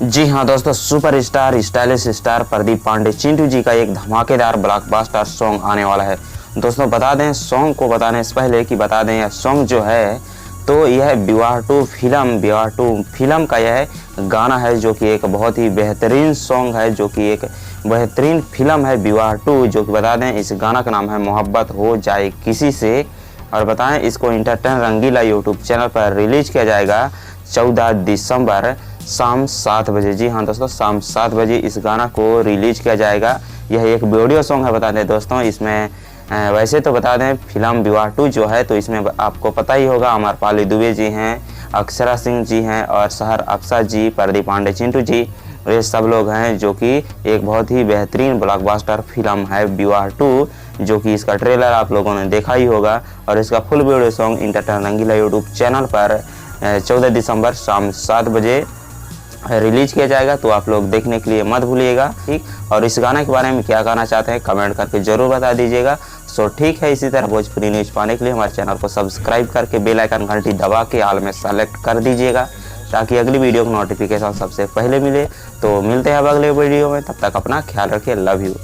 जी हाँ दोस्तों, super star stylish star Pradeep Pandey Chintu ji का एक धमाकेदार ब्लॉकबस्टर सॉन्ग आने वाला है। दोस्तों बता दें, सॉन्ग को बताने से पहले कि बता दें यह सॉन्ग जो है तो यह विवाह टू फिल्म का यह गाना है, जो कि एक बहुत ही बेहतरीन सॉन्ग है, जो कि एक बेहतरीन फिल्म है विवाह टू, जो कि बता दें इस गाना का नाम है मोहब्बत हो जाए किसी से। और बताएं इसको इंटरटेन रंगीला यूट्यूब चैनल पर रिलीज किया जाएगा 14 दिसंबर शाम 7 बजे। जी हाँ दोस्तों, शाम 7 बजे इस गाना को रिलीज किया जाएगा। यह एक वीडियो सॉन्ग है बता दें दोस्तों। इसमें वैसे तो बता दें फिल्म विवाह टू जो है तो इसमें आपको पता ही होगा अमरपाली दुबे जी हैं, अक्षरा सिंह जी हैं और सहर अक्सा जी, प्रदीप पांडे चिंटू जी, ये सब लोग हैं, जो कि एक बहुत ही बेहतरीन ब्लॉकबस्टर फिल्म है विवाह टू, जो कि इसका ट्रेलर आप लोगों ने देखा ही होगा। और इसका फुल वीडियो सॉन्ग इंटरटेन रंगीला यूट्यूब चैनल पर 14 दिसंबर शाम 7 बजे रिलीज किया जाएगा, तो आप लोग देखने के लिए मत भूलिएगा, ठीक। और इस गाने के बारे में क्या कहना चाहते हैं कमेंट करके जरूर बता दीजिएगा। सो ठीक है, इसी तरह भोजपुरी न्यूज पाने के लिए हमारे चैनल को सब्सक्राइब करके बेल आइकन घंटी दबा के ऑल में सेलेक्ट कर दीजिएगा, ताकि अगली वीडियो का नोटिफिकेशन सबसे पहले मिले। तो मिलते हैं अब अगले वीडियो में, तब तक अपना ख्याल रखिए। Love you.